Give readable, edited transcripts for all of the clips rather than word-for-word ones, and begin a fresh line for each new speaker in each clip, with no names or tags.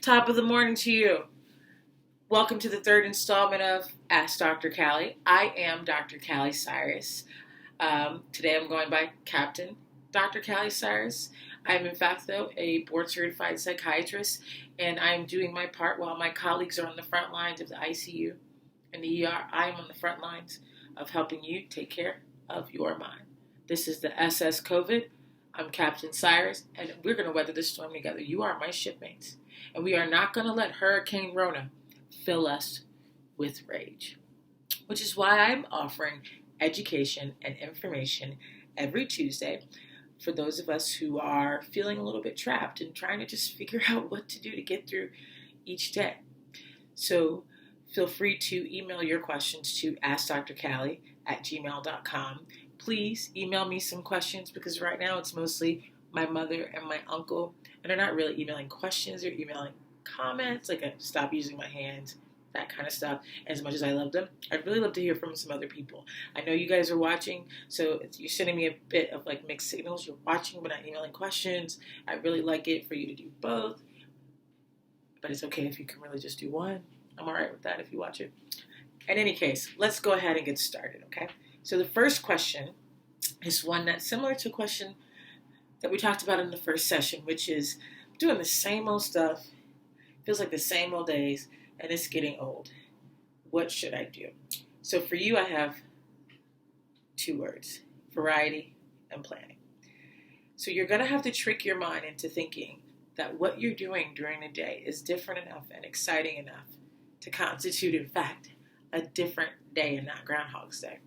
Top of the morning to you. Welcome to the third installment of Ask Dr. Callie. I am Dr. Callie Cyrus. Today I'm going by Captain Dr. Callie Cyrus. I'm in fact, though, a board-certified psychiatrist, and I'm doing my part while my colleagues are on the front lines of the ICU and the ER. I am on the front lines of helping you take care of your mind. This is the SS COVID. I'm Captain Cyrus, and we're going to weather this storm together. You are my shipmates, and we are not going to let Hurricane Rona fill us with rage, which is why I'm offering education and information every Tuesday for those of us who are feeling a little bit trapped and trying to just figure out what to do to get through each day. So feel free to email your questions to askdrcallie@gmail.com. Please email me some questions because right now it's mostly my mother and my uncle, and they're not really emailing questions, they're emailing comments, like stop using my hands, that kind of stuff. As much as I love them, I'd really love to hear from some other people. I know you guys are watching, so you're sending me a bit of like mixed signals. You're watching but not emailing questions. I really like it for you to do both, but it's okay if you can really just do one. I'm all right with that if you watch it. In any case, let's go ahead and get started, okay? So the first question is one that's similar to a question that we talked about in the first session, which is doing the same old stuff, feels like the same old days, and it's getting old. What should I do? So for you, I have two words: variety and planning. So you're going to have to trick your mind into thinking that what you're doing during the day is different enough and exciting enough to constitute, in fact, a different day and not Groundhog's Day.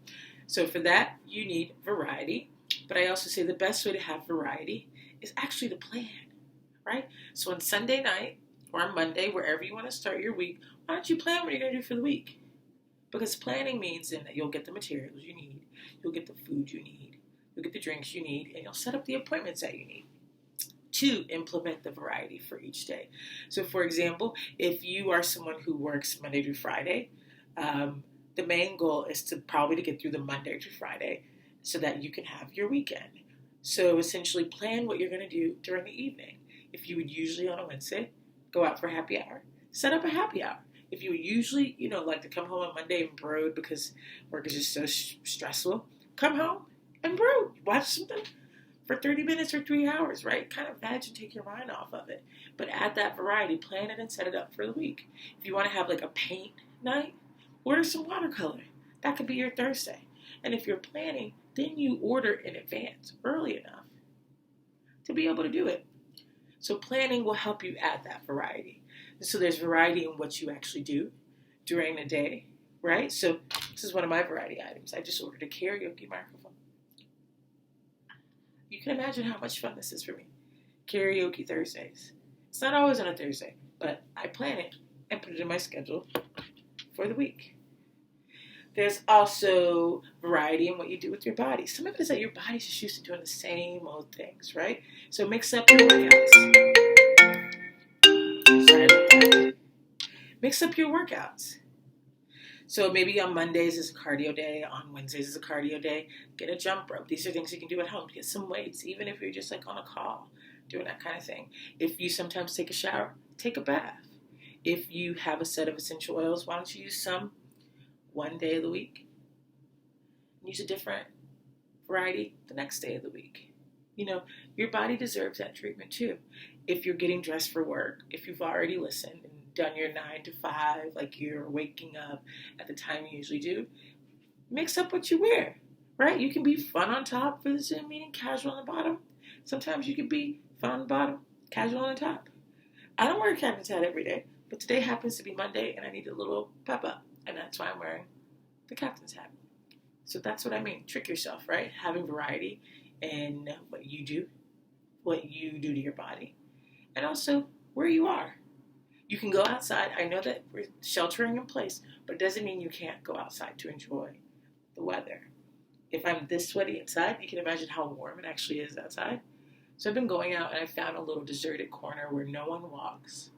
So for that, you need variety. But I also say the best way to have variety is actually to plan, right? So on Sunday night or on Monday, wherever you want to start your week, why don't you plan what you're going to do for the week? Because planning means then that you'll get the materials you need, you'll get the food you need, you'll get the drinks you need, and you'll set up the appointments that you need to implement the variety for each day. So for example, if you are someone who works Monday through Friday, the main goal is to get through the Monday to Friday so that you can have your weekend. So essentially plan what you're going to do during the evening. If you would usually on a Wednesday go out for happy hour, set up a happy hour. If you would usually, like to come home on Monday and brood because work is just so stressful, come home and brood. Watch something for 30 minutes or 3 hours, right? Kind of veg and take your mind off of it. But add that variety, plan it and set it up for the week. If you want to have like a paint night, order some watercolor. That could be your Thursday. And if you're planning, then you order in advance, early enough, to be able to do it. So planning will help you add that variety. So there's variety in what you actually do during the day, right? So this is one of my variety items. I just ordered a karaoke microphone. You can imagine how much fun this is for me. Karaoke Thursdays. It's not always on a Thursday, but I plan it and put it in my schedule for the week. There's also variety in what you do with your body. Some of it is that your body's just used to doing the same old things, right? So mix up your workouts. Sorry about that. Mix up your workouts. So maybe on Mondays is a cardio day, on Wednesdays is a cardio day. Get a jump rope. These are things you can do at home. Get some weights, even if you're just like on a call, doing that kind of thing. If you sometimes take a shower, take a bath. If you have a set of essential oils, why don't you use some one day of the week? Use a different variety the next day of the week. Your body deserves that treatment too. If you're getting dressed for work, if you've already listened and done your 9 to 5, like you're waking up at the time you usually do, mix up what you wear, right? You can be fun on top for the Zoom meeting, casual on the bottom. Sometimes you can be fun on the bottom, casual on the top. I don't wear a captain's hat every day, but today happens to be Monday and I need a little pep up, and that's why I'm wearing the captain's hat. So that's what I mean. Trick yourself, right? Having variety in what you do to your body, and also where you are. You can go outside. I know that we're sheltering in place, but it doesn't mean you can't go outside to enjoy the weather. If I'm this sweaty inside, you can imagine how warm it actually is outside. So I've been going out and I found a little deserted corner where no one walks,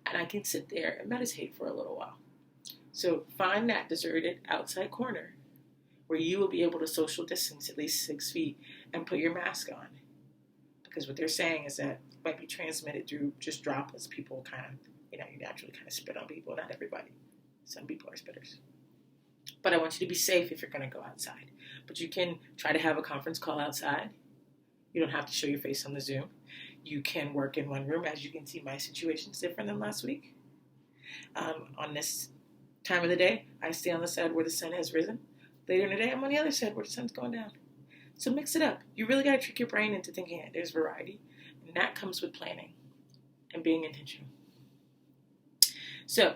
and I can sit there and meditate for a little while. So find that deserted outside corner where you will be able to social distance at least 6 feet and put your mask on. Because what they're saying is that it might be transmitted through just droplets. People kind of you naturally kind of spit on people. Not everybody. Some people are spitters. But I want you to be safe if you're going to go outside. But you can try to have a conference call outside. You don't have to show your face on the Zoom. You can work in one room. As you can see, my situation is different than last week. On this time of the day, I stay on the side where the sun has risen. Later in the day, I'm on the other side where the sun's going down. So mix it up. You really got to trick your brain into thinking that there's variety. And that comes with planning and being intentional. So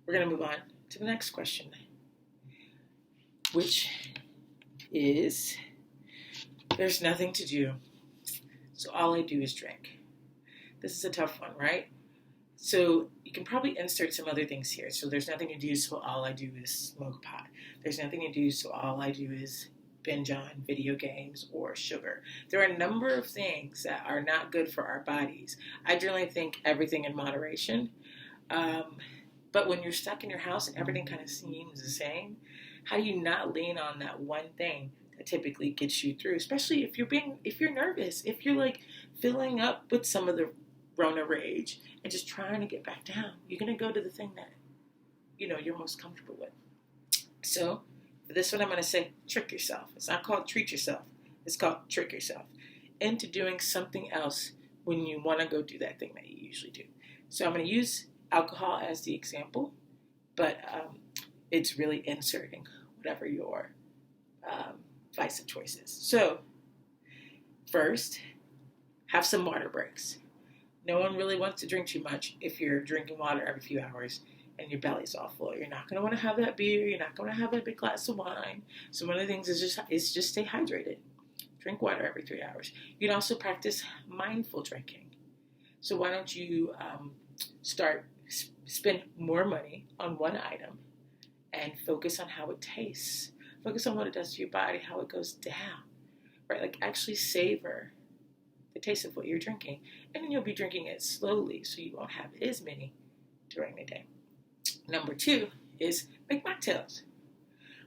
we're going to move on to the next question, which is, there's nothing to do, so all I do is drink. This is a tough one, right? So you can probably insert some other things here. So there's nothing to do, so all I do is smoke pot. There's nothing to do, so all I do is binge on video games or sugar. There are a number of things that are not good for our bodies. I generally think everything in moderation. But when you're stuck in your house and everything kind of seems the same, how do you not lean on that one thing that typically gets you through? Especially if you're nervous, if you're like filling up with some of the Rona Rage and just trying to get back down. You're gonna go to the thing that you're most comfortable with. So for this one, I'm gonna say trick yourself. It's not called treat yourself. It's called trick yourself into doing something else when you want to go do that thing that you usually do. So I'm gonna use alcohol as the example, but it's really inserting whatever your vice of choice is. So first, have some water breaks. No one really wants to drink too much if you're drinking water every few hours and your belly's all full. You're not going to want to have that beer. You're not going to have that big glass of wine. So one of the things is just stay hydrated. Drink water every 3 hours. You can also practice mindful drinking. So why don't you spend more money on one item and focus on how it tastes. Focus on what it does to your body, how it goes down, right? Like actually savor the taste of what you're drinking. And then you'll be drinking it slowly so you won't have as many during the day. Number 2 is make mocktails,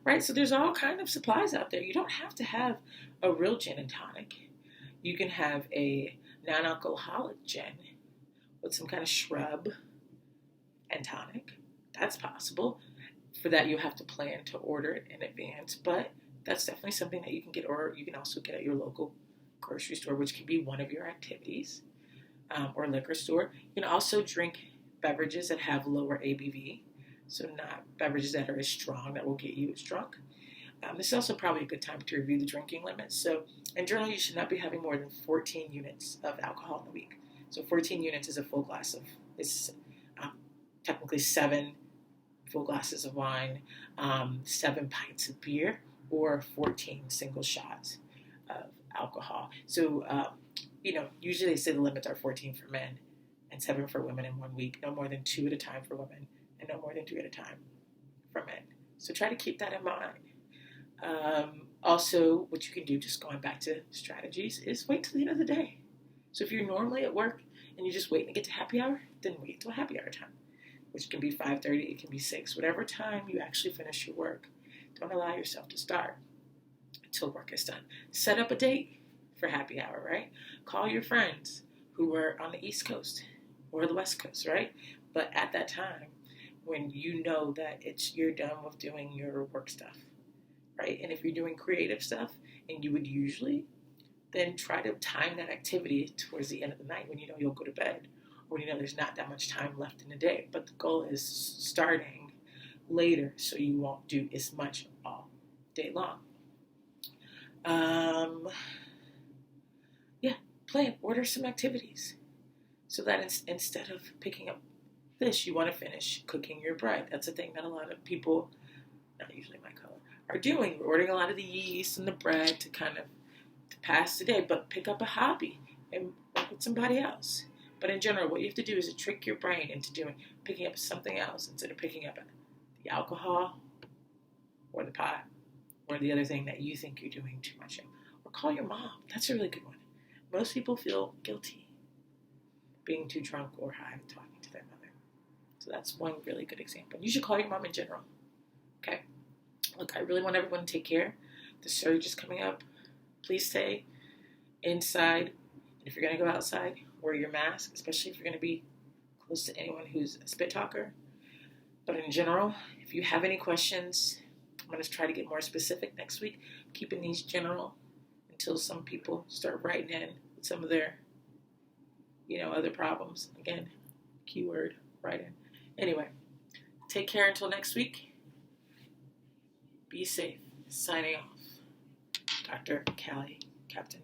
right? So there's all kind of supplies out there. You don't have to have a real gin and tonic. You can have a non-alcoholic gin with some kind of shrub and tonic. That's possible. For that, you have to plan to order it in advance, but that's definitely something that you can get, or you can also get at your local grocery store, which can be one of your activities, or liquor store. You can also drink beverages that have lower ABV, so not beverages that are as strong that will get you as drunk. This is also probably a good time to review the drinking limits. So in general, you should not be having more than 14 units of alcohol in a week. So 14 units is a full glass of, it's technically 7 full glasses of wine, 7 pints of beer, or 14 single shots of alcohol. So, usually they say the limits are 14 for men and 7 for women in 1 week. No more than 2 at a time for women and no more than 3 at a time for men. So try to keep that in mind. Also, what you can do, just going back to strategies, is wait till the end of the day. So if you're normally at work and you're just waiting to get to happy hour, then wait till happy hour time, which can be 5:30, it can be 6, whatever time you actually finish your work. Don't allow yourself to start until work is done. Set up a date for happy hour, right? Call your friends who are on the East Coast or the West Coast, right? But at that time, when you know that you're done with doing your work stuff, right? And if you're doing creative stuff, and you would usually, then try to time that activity towards the end of the night when you know you'll go to bed, or when you know there's not that much time left in the day. But the goal is starting later so you won't do as much all day long. Order some activities so that instead of picking up this, you want to finish cooking your bread. That's a thing that a lot of people, not usually my color, are doing. We're ordering a lot of the yeast and the bread to pass the day, but pick up a hobby and work with somebody else. But in general, what you have to do is to trick your brain into picking up something else instead of picking up the alcohol or the pot or the other thing that you think you're doing too much of. Or call your mom. That's a really good one. Most people feel guilty being too drunk or high talking to their mother. So that's one really good example. You should call your mom in general. Okay? Look, I really want everyone to take care. The surge is coming up. Please stay inside. And if you're going to go outside, wear your mask, especially if you're going to be close to anyone who's a spit talker. But in general, if you have any questions, I'm going to try to get more specific next week, keeping these general until some people start writing in with some of their, other problems. Again, keyword, write in. Anyway, take care until next week. Be safe. Signing off. Dr. Callie, Captain.